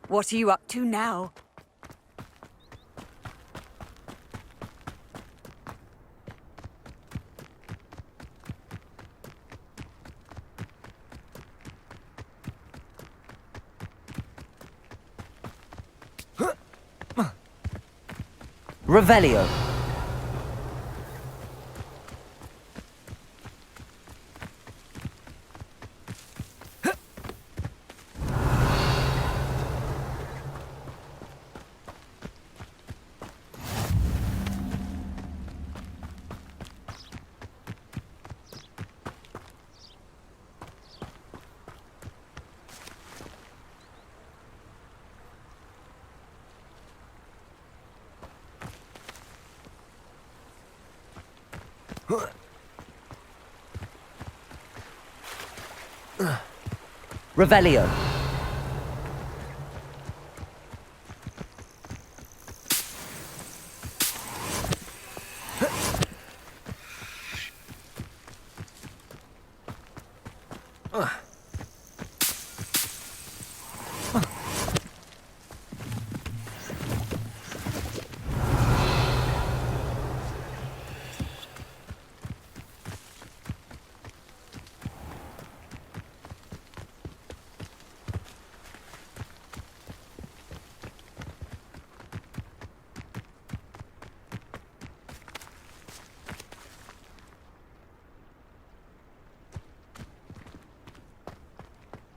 What are you up to now? Revelio. Revelio.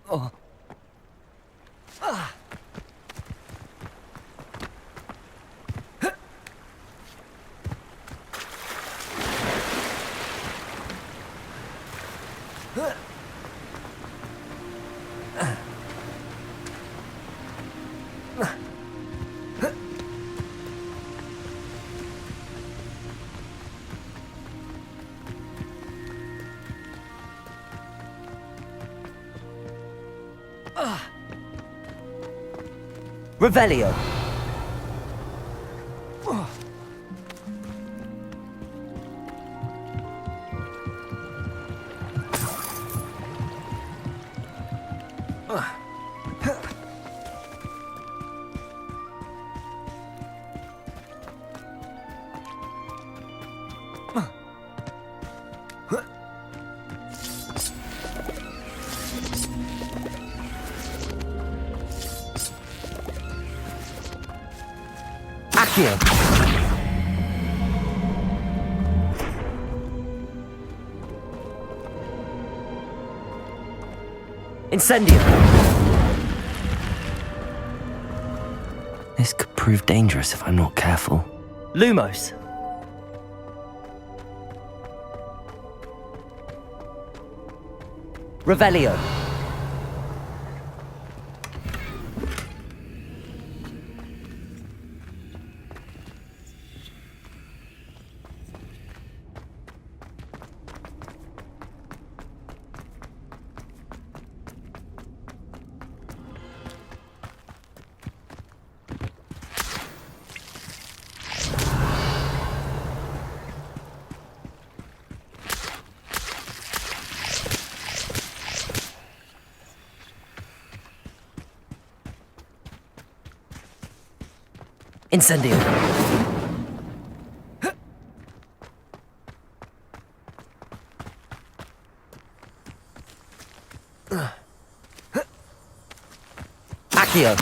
Oh. Revelio. Incendio. This could prove dangerous if I'm not careful. Lumos. Revelio. Incendio. Accio.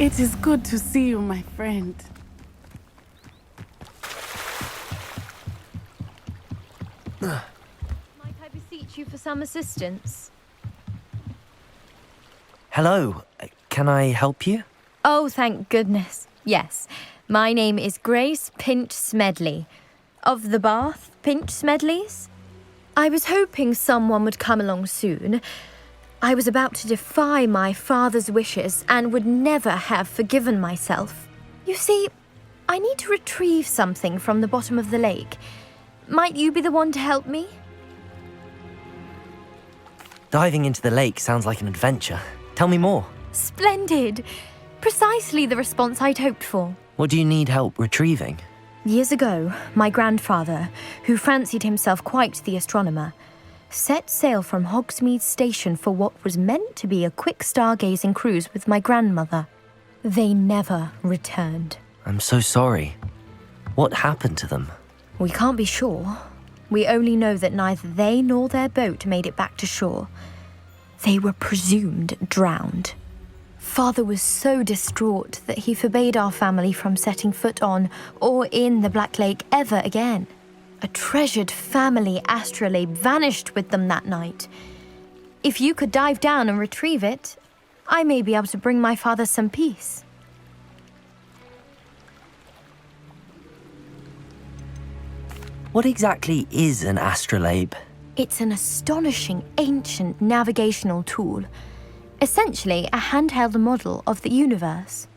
It is good to see you, my friend. Might I beseech you for some assistance? Hello, can I help you? Oh, thank goodness. Yes. My name is Grace Pinch Smedley. Of the Bath Pinch Smedleys? I was hoping someone would come along soon. I was about to defy my father's wishes and would never have forgiven myself. You see, I need to retrieve something from the bottom of the lake. Might you be the one to help me? Diving into the lake sounds like an adventure. Tell me more. Splendid! Precisely the response I'd hoped for. What do you need help retrieving? Years ago, my grandfather, who fancied himself quite the astronomer, set sail from Hogsmeade Station for what was meant to be a quick stargazing cruise with my grandmother. They never returned. I'm so sorry. What happened to them? We can't be sure. We only know that neither they nor their boat made it back to shore. They were presumed drowned. Father was so distraught that he forbade our family from setting foot on or in the Black Lake ever again. A treasured family astrolabe vanished with them that night. If you could dive down and retrieve it, I may be able to bring my father some peace. What exactly is an astrolabe? It's an astonishing ancient navigational tool. Essentially, a handheld model of the universe.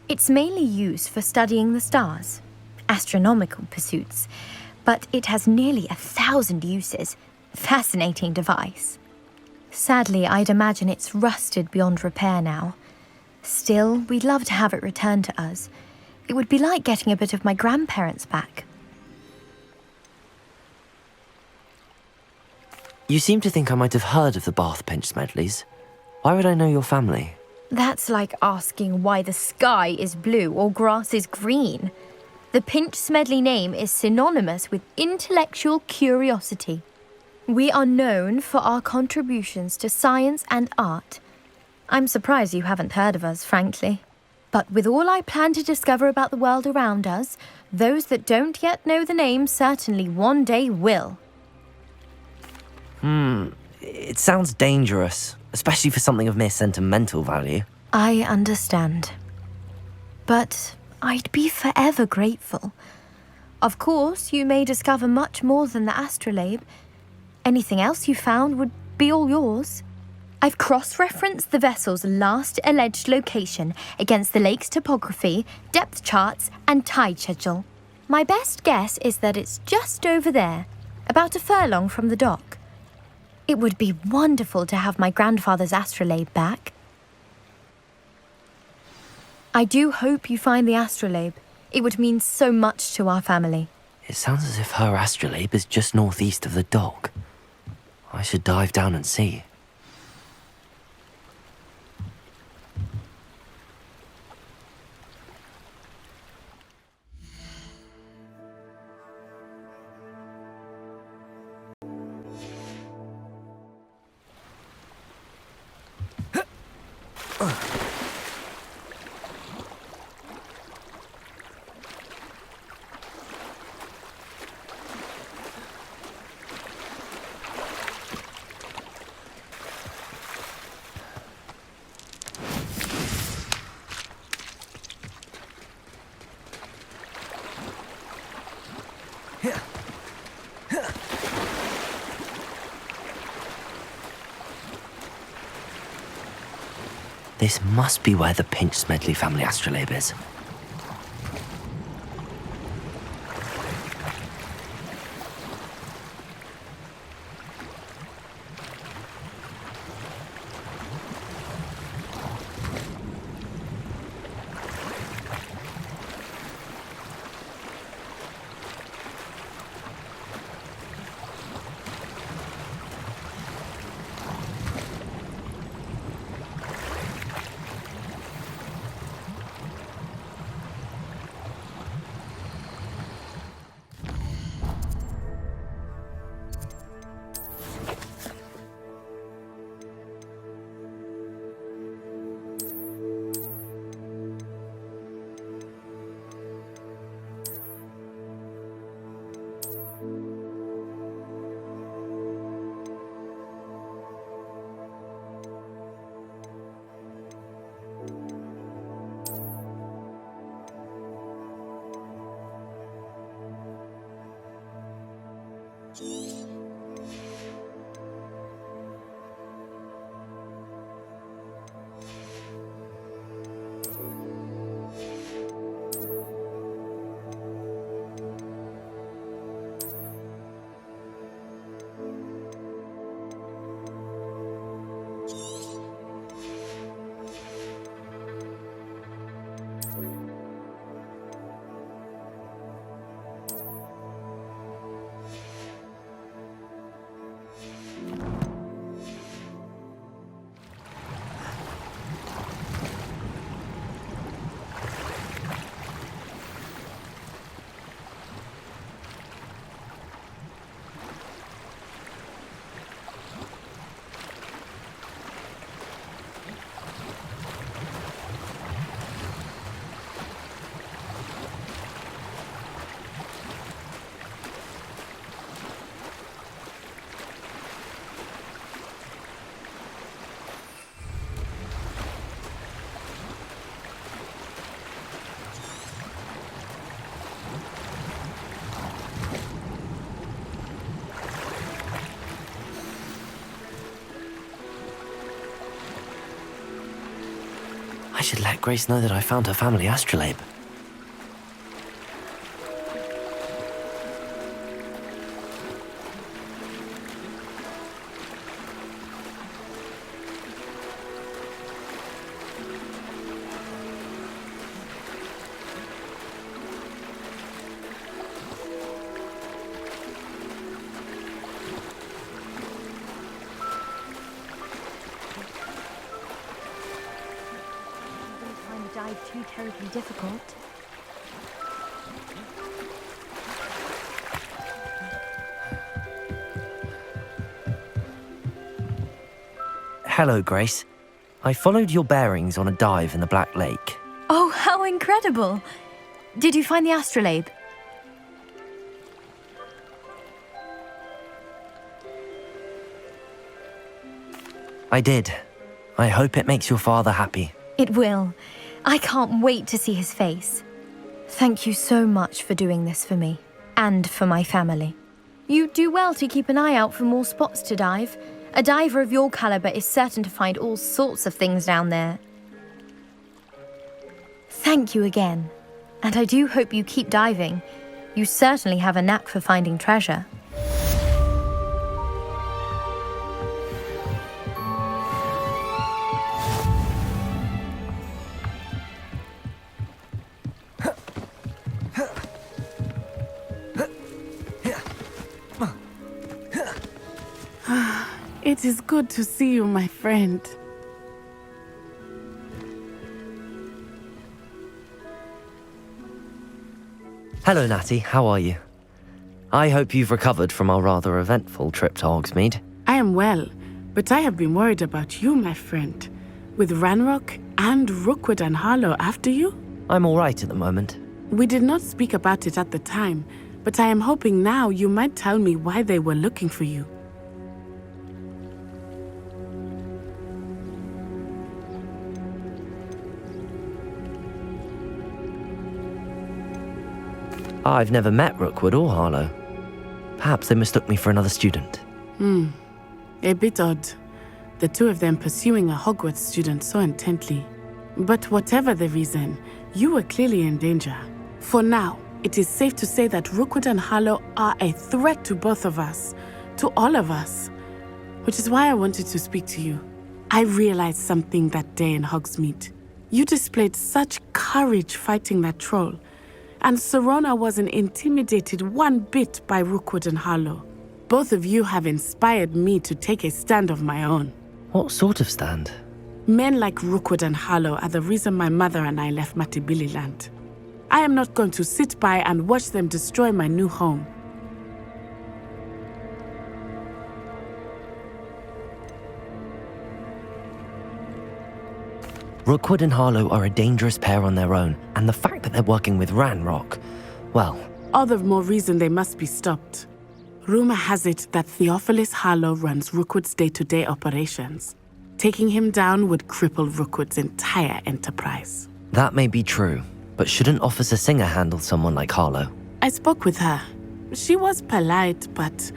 It's mainly used for studying the stars, astronomical pursuits, but it has nearly 1,000 uses. Fascinating device. Sadly, I'd imagine it's rusted beyond repair now. Still, we'd love to have it returned to us. It would be like getting a bit of my grandparents back. You seem to think I might have heard of the Bath Pinch Smedleys. Why would I know your family? That's like asking why the sky is blue or grass is green. The Pinch Smedley name is synonymous with intellectual curiosity. We are known for our contributions to science and art. I'm surprised you haven't heard of us, frankly. But with all I plan to discover about the world around us, those that don't yet know the name certainly one day will. It sounds dangerous, especially for something of mere sentimental value. I understand. But I'd be forever grateful. Of course, you may discover much more than the astrolabe. Anything else you found would be all yours. I've cross-referenced the vessel's last alleged location against the lake's topography, depth charts, and tide schedule. My best guess is that it's just over there, about a furlong from the dock. It would be wonderful to have my grandfather's astrolabe back. I do hope you find the astrolabe. It would mean so much to our family. It sounds as if her astrolabe is just northeast of the dock. I should dive down and see. This must be where the Pinch Smedley family astrolabe is. I should let Grace know that I found her family astrolabe. Too terribly difficult. Hello, Grace. I followed your bearings on a dive in the Black Lake. Oh, how incredible! Did you find the astrolabe? I did. I hope it makes your father happy. It will. I can't wait to see his face. Thank you so much for doing this for me, and for my family. You do well to keep an eye out for more spots to dive. A diver of your caliber is certain to find all sorts of things down there. Thank you again, and I do hope you keep diving. You certainly have a knack for finding treasure. It is good to see you, my friend. Hello, Natty. How are you? I hope you've recovered from our rather eventful trip to Hogsmeade. I am well, but I have been worried about you, my friend. With Ranrock and Rookwood and Harlow after you? I'm all right at the moment. We did not speak about it at the time, but I am hoping now you might tell me why they were looking for you. I've never met Rookwood or Harlow. Perhaps they mistook me for another student. A bit odd. The two of them pursuing a Hogwarts student so intently. But whatever the reason, you were clearly in danger. For now, it is safe to say that Rookwood and Harlow are a threat to both of us, to all of us. Which is why I wanted to speak to you. I realized something that day in Hogsmeade. You displayed such courage fighting that troll. And Serona wasn't intimidated one bit by Rookwood and Harlow. Both of you have inspired me to take a stand of my own. What sort of stand? Men like Rookwood and Harlow are the reason my mother and I left Matabeleland. I am not going to sit by and watch them destroy my new home. Rookwood and Harlow are a dangerous pair on their own, and the fact that they're working with Ranrock, well... All the more reason they must be stopped. Rumor has it that Theophilus Harlow runs Rookwood's day-to-day operations. Taking him down would cripple Rookwood's entire enterprise. That may be true, but shouldn't Officer Singer handle someone like Harlow? I spoke with her. She was polite, but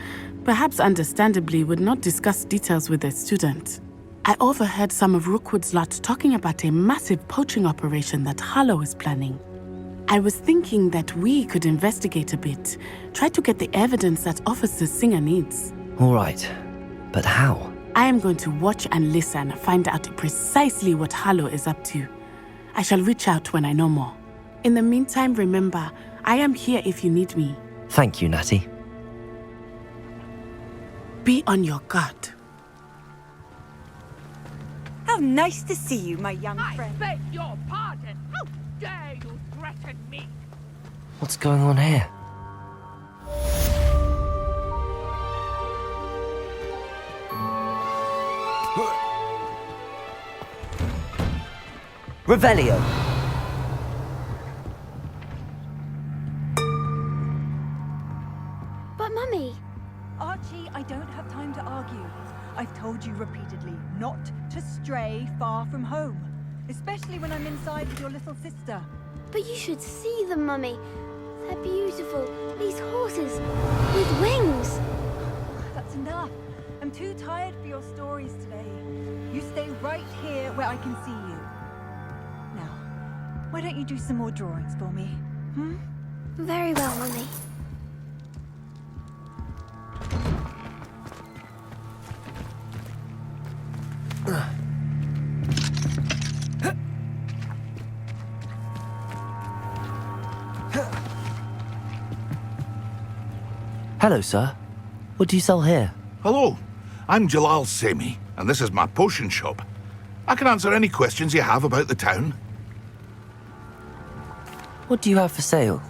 perhaps understandably would not discuss details with a student. I overheard some of Rookwood's lot talking about a massive poaching operation that Harlow is planning. I was thinking that we could investigate a bit, try to get the evidence that Officer Singer needs. All right, but how? I am going to watch and listen, find out precisely what Harlow is up to. I shall reach out when I know more. In the meantime, remember, I am here if you need me. Thank you, Natty. Be on your guard. How nice to see you, my young friend. I beg your pardon. How dare you threaten me? What's going on here? Revelio. But Mummy... Archie, I don't have time to argue. I've told you repeatedly not to stray far from home, especially when I'm inside with your little sister. But you should see them, Mummy. They're beautiful. These horses with wings. That's enough. I'm too tired for your stories today. You stay right here where I can see you. Why don't you do some more drawings for me? Hmm? Very well, Mummy. Hello, sir. What do you sell here? Hello, I'm Jalal Semi, and this is my potion shop. I can answer any questions you have about the town. What do you have for sale?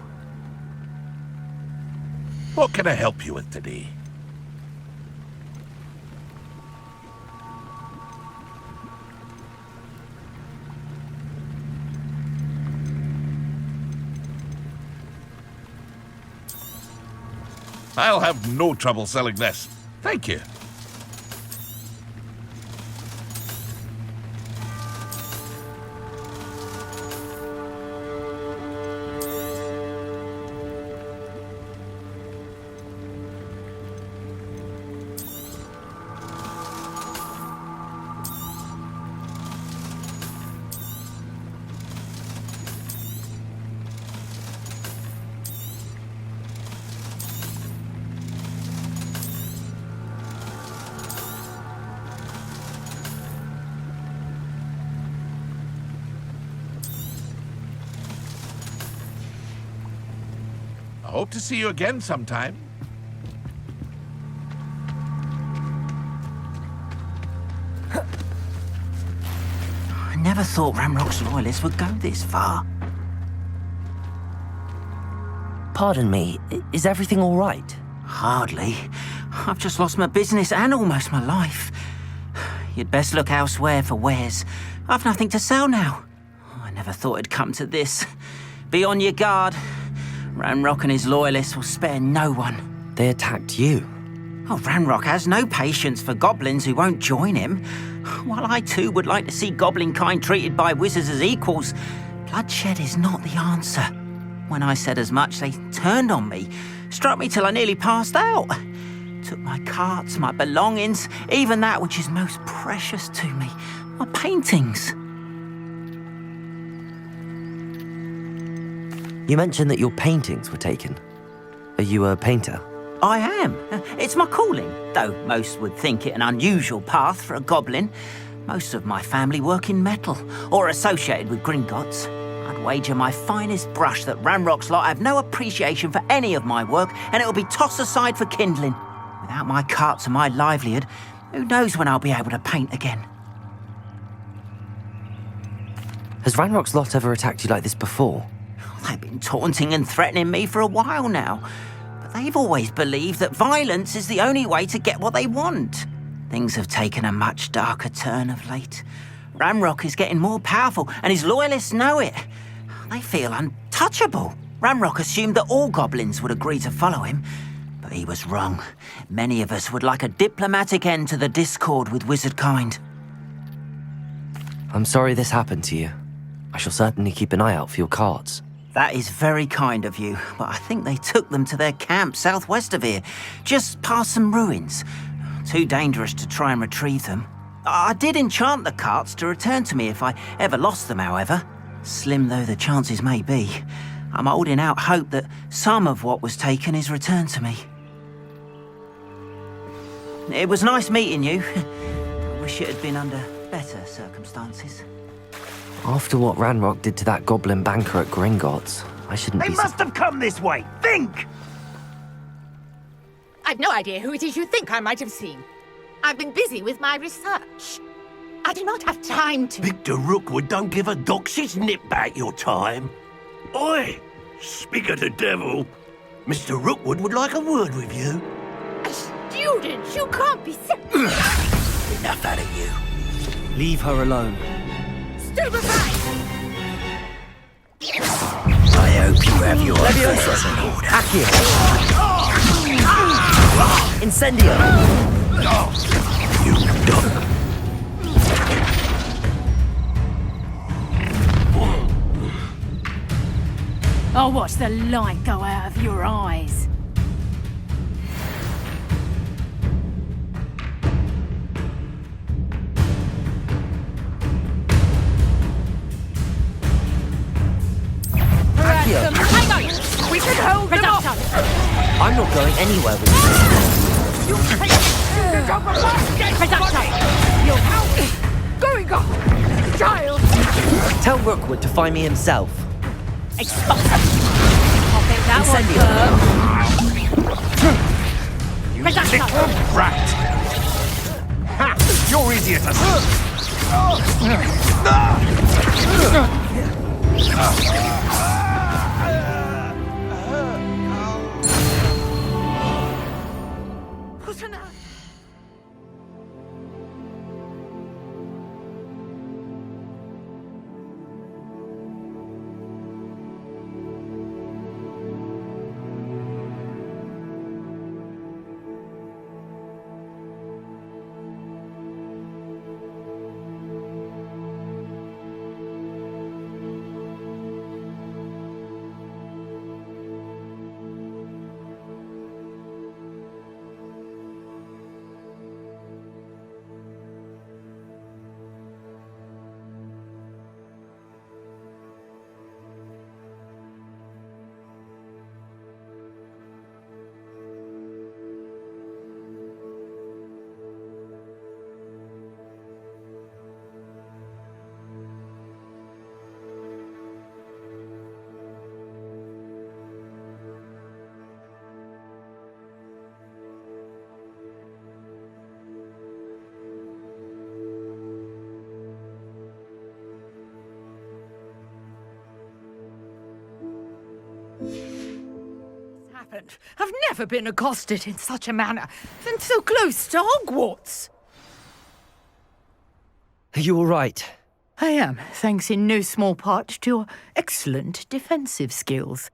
What can I help you with today? I'll have no trouble selling this. Thank you. I hope to see you again sometime. I never thought Ranrock's loyalists would go this far. Pardon me, is everything all right? Hardly. I've just lost my business and almost my life. You'd best look elsewhere for wares. I've nothing to sell now. I never thought it'd come to this. Be on your guard. Ranrock and his loyalists will spare no one. They attacked you. Oh, Ranrock has no patience for goblins who won't join him. While I too would like to see goblin kind treated by wizards as equals, bloodshed is not the answer. When I said as much, they turned on me, struck me till I nearly passed out. Took my carts, my belongings, even that which is most precious to me, my paintings. You mentioned that your paintings were taken. Are you a painter? I am. It's my calling, though most would think it an unusual path for a goblin. Most of my family work in metal, or associated with Gringotts. I'd wager my finest brush that Ranrock's lot have no appreciation for any of my work, and it'll be tossed aside for kindling. Without my carts and my livelihood, who knows when I'll be able to paint again. Has Ranrock's lot ever attacked you like this before? They've been taunting and threatening me for a while now. But they've always believed that violence is the only way to get what they want. Things have taken a much darker turn of late. Ranrock is getting more powerful, and his loyalists know it. They feel untouchable. Ranrock assumed that all goblins would agree to follow him, but he was wrong. Many of us would like a diplomatic end to the discord with wizard kind. I'm sorry this happened to you. I shall certainly keep an eye out for your cards. That is very kind of you, but I think they took them to their camp southwest of here, just past some ruins. Too dangerous to try and retrieve them. I did enchant the carts to return to me if I ever lost them, however. Slim though the chances may be, I'm holding out hope that some of what was taken is returned to me. It was nice meeting you. I wish it had been under better circumstances. After what Ranrock did to that goblin banker at Gringotts, I shouldn't They be... must have come this way! Think! I've no idea who it is you think I might have seen. I've been busy with my research. I do not have time to... Victor Rookwood don't give a dox's nip back your time. Oi! Speak of the devil. Mr. Rookwood would like a word with you. A student? You can't be so... Enough out of you. Leave her alone. Stupefy! I hope you have your affairs in order. Accio. Incendio. You dog. I'll watch the light go out of your eyes. Tell them off! I'm not going anywhere with you. You take the job of You're out! Going off! Child! Tell Rookwood to find me himself. Expulse him! I'll think that one, You little rat! Ha! You're easier to happened. I've never been accosted in such a manner, and so close to Hogwarts. Are you all right? I am, thanks in no small part to your excellent defensive skills.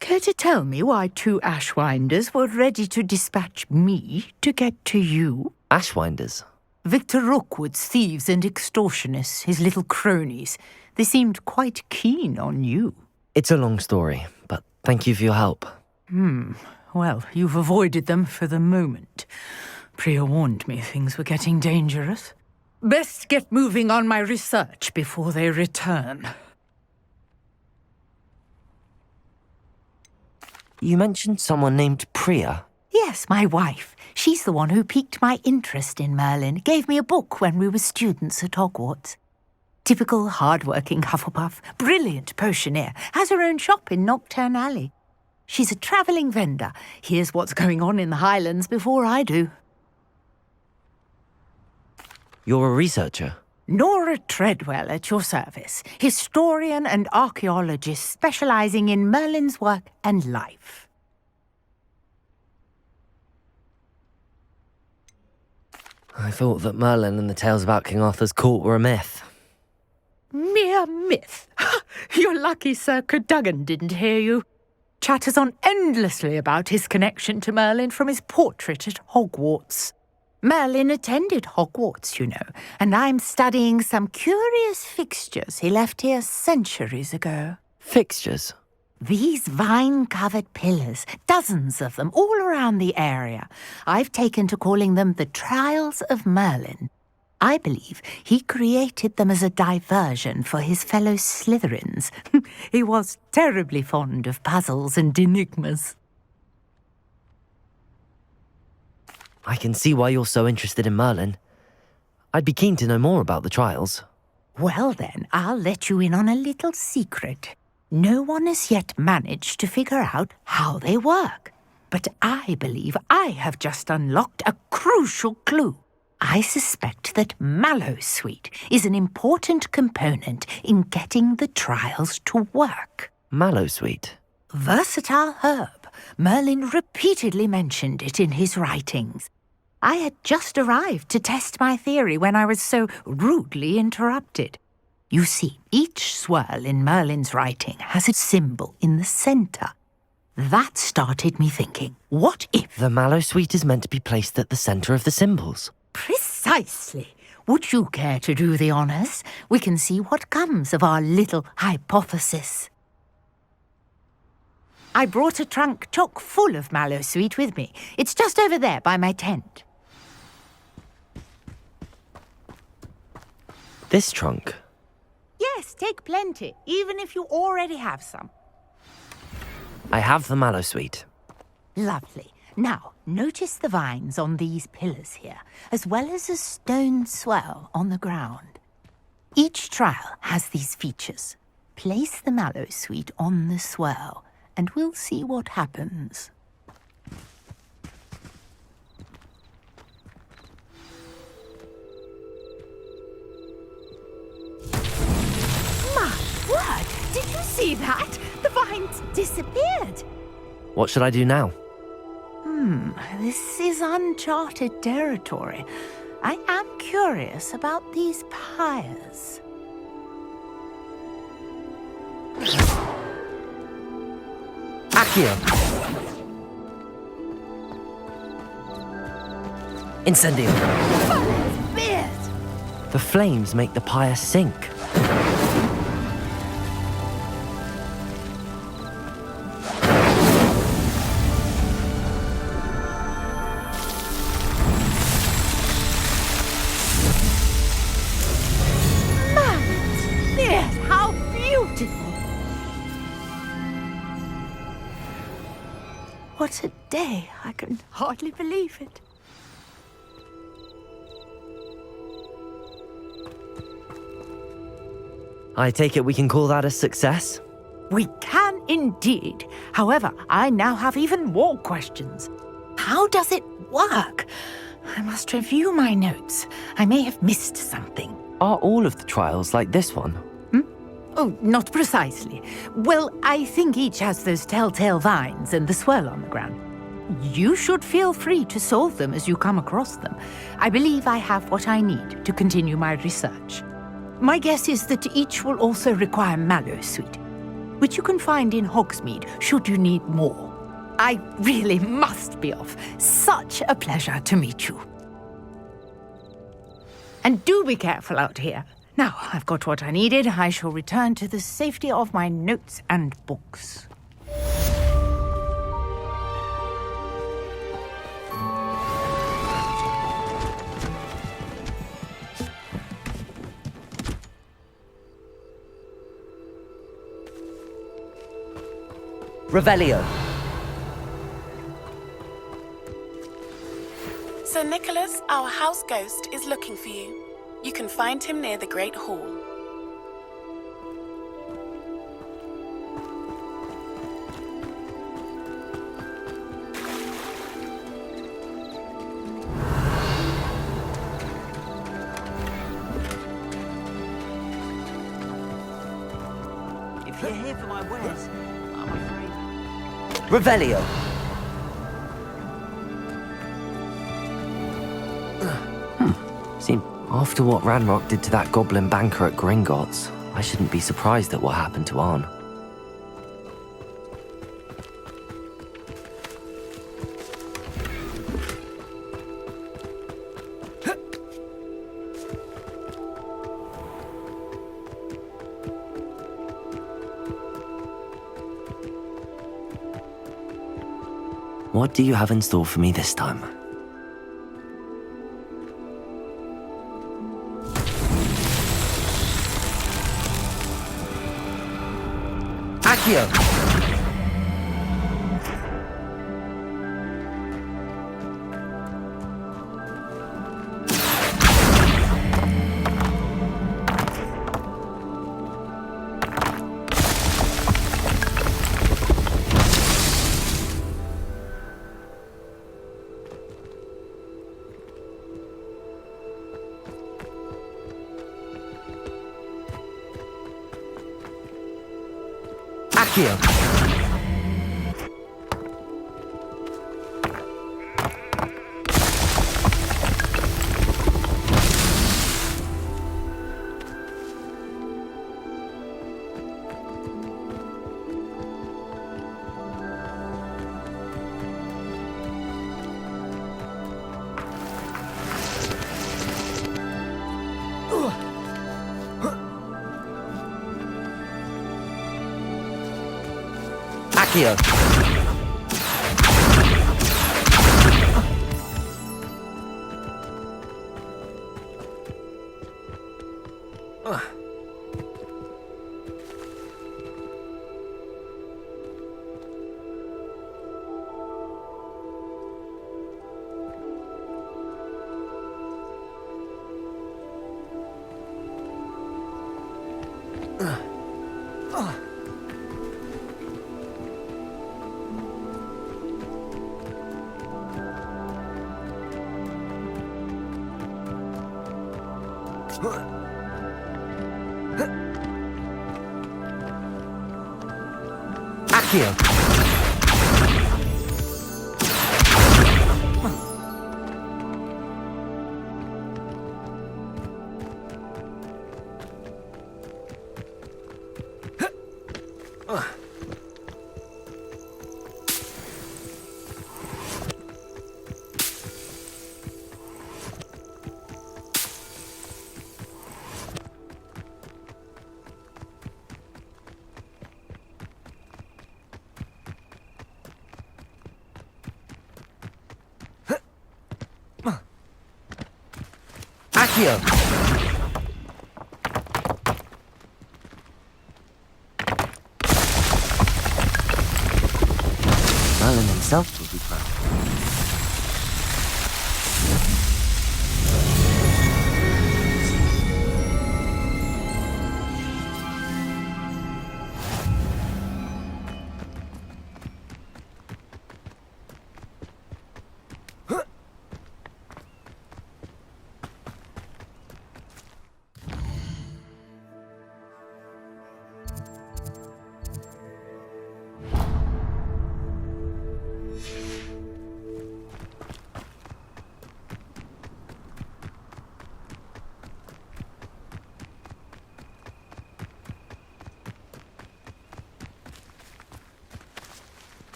Care to tell me why 2 Ashwinders were ready to dispatch me to get to you? Ashwinders? Victor Rookwood's thieves and extortionists, his little cronies. They seemed quite keen on you. It's a long story, but thank you for your help. Well, you've avoided them for the moment. Priya warned me things were getting dangerous. Best get moving on my research before they return. You mentioned someone named Priya. Yes, my wife. She's the one who piqued my interest in Merlin, gave me a book when we were students at Hogwarts. Typical hard-working Hufflepuff, brilliant potioneer, has her own shop in Nocturne Alley. She's a travelling vendor. Hears what's going on in the Highlands before I do. You're a researcher? Nora Treadwell at your service. Historian and archaeologist specialising in Merlin's work and life. I thought that Merlin and the tales about King Arthur's court were a myth. Mere myth. You're lucky Sir Cadogan didn't hear you. Chatters on endlessly about his connection to Merlin from his portrait at Hogwarts. Merlin attended Hogwarts, you know, and I'm studying some curious fixtures he left here centuries ago. Fixtures? These vine-covered pillars, dozens of them, all around the area. I've taken to calling them the Trials of Merlin. I believe he created them as a diversion for his fellow Slytherins. He was terribly fond of puzzles and enigmas. I can see why you're so interested in Merlin. I'd be keen to know more about the trials. Well then, I'll let you in on a little secret. No one has yet managed to figure out how they work. But I believe I have just unlocked a crucial clue. I suspect that Mallowsweet is an important component in getting the trials to work. Mallowsweet? Versatile herb. Merlin repeatedly mentioned it in his writings. I had just arrived to test my theory when I was so rudely interrupted. You see, each swirl in Merlin's writing has a symbol in the centre. That started me thinking, what if... The Mallowsweet is meant to be placed at the centre of the symbols. Precisely. Would you care to do the honours? We can see what comes of our little hypothesis. I brought a trunk chock full of Mallowsweet with me. It's just over there by my tent. This trunk? Yes, take plenty, even if you already have some. I have the mallow sweet. Lovely. Now, notice the vines on these pillars here, as well as a stone swell on the ground. Each trial has these features. Place the mallow sweet on the swell, and we'll see what happens. My word! Did you see that? The vines disappeared! What should I do now? This is uncharted territory. I am curious about these pyres. Accio. Incendio. Beard! The flames make the pyre sink. Beard, how beautiful! What a day! I can hardly believe it. I take it we can call that a success? We can indeed. However, I now have even more questions. How does it work? I must review my notes. I may have missed something. Are all of the trials like this one? Oh, not precisely. Well, I think each has those telltale vines and the swirl on the ground. You should feel free to solve them as you come across them. I believe I have what I need to continue my research. My guess is that each will also require mallow sweet, which you can find in Hogsmeade should you need more. I really must be off. Such a pleasure to meet you. And do be careful out here. Now, I've got what I needed. I shall return to the safety of my notes and books. Revelio. Sir Nicholas, our house ghost, is looking for you. You can find him near the Great Hall. If you're here for my wares, I'm afraid. Revelio. See, after what Ranrock did to that goblin banker at Gringotts, I shouldn't be surprised at what happened to Arn. What do you have in store for me this time? Accio. Accio. Accio. Accio. Accio. Merlin himself will be proud.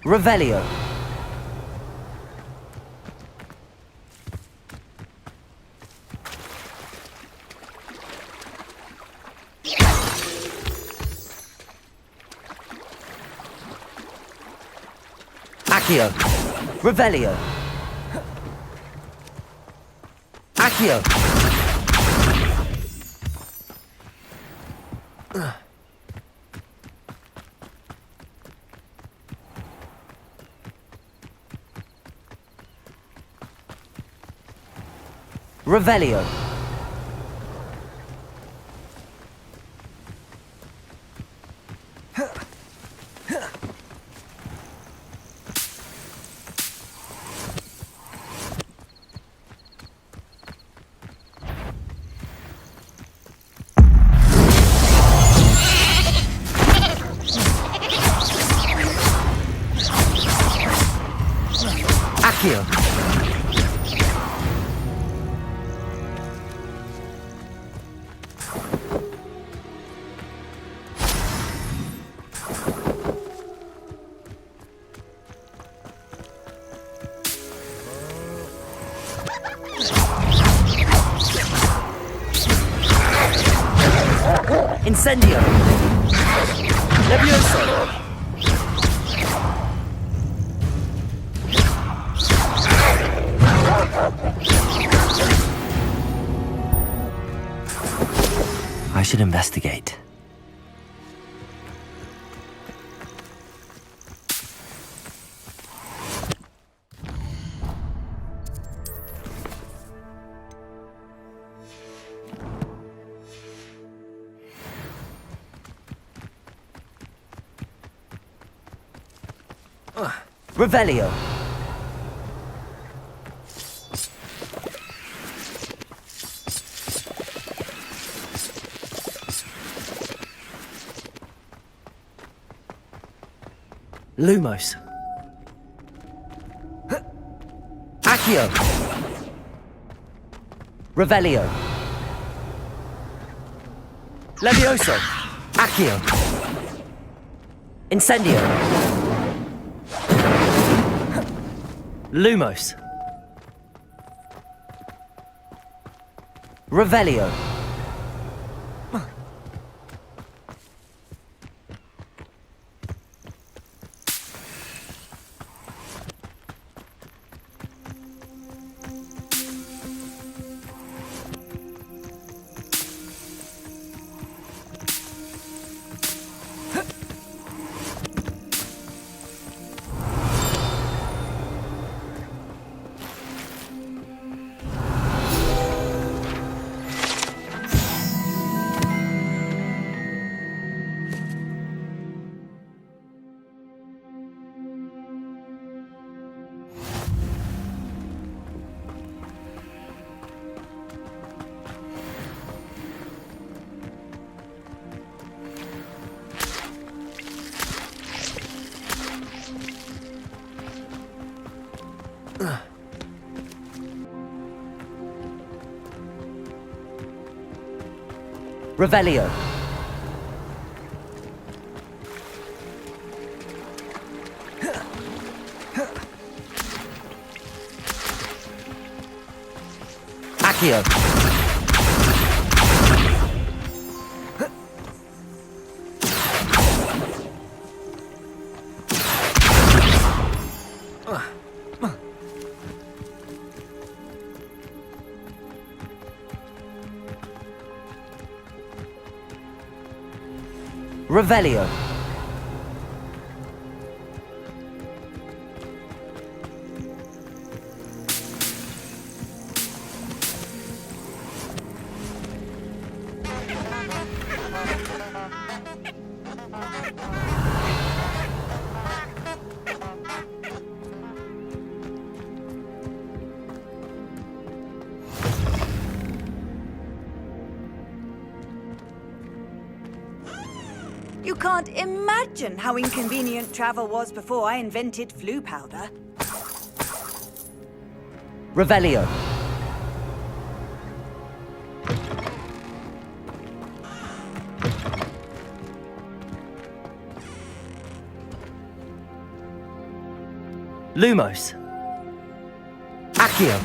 Revelio. Accio. Revelio. Accio. Revelio. Accio. Incendio! Levioso! I should investigate. Revelio. Lumos. Accio. Revelio. Levioso. Accio. Incendio. Lumos. Revelio. Revelio. Accio. Revelio. You can't imagine how inconvenient travel was before I invented flu powder. Revelio. Lumos. Accio.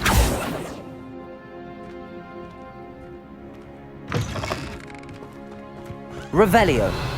Revelio.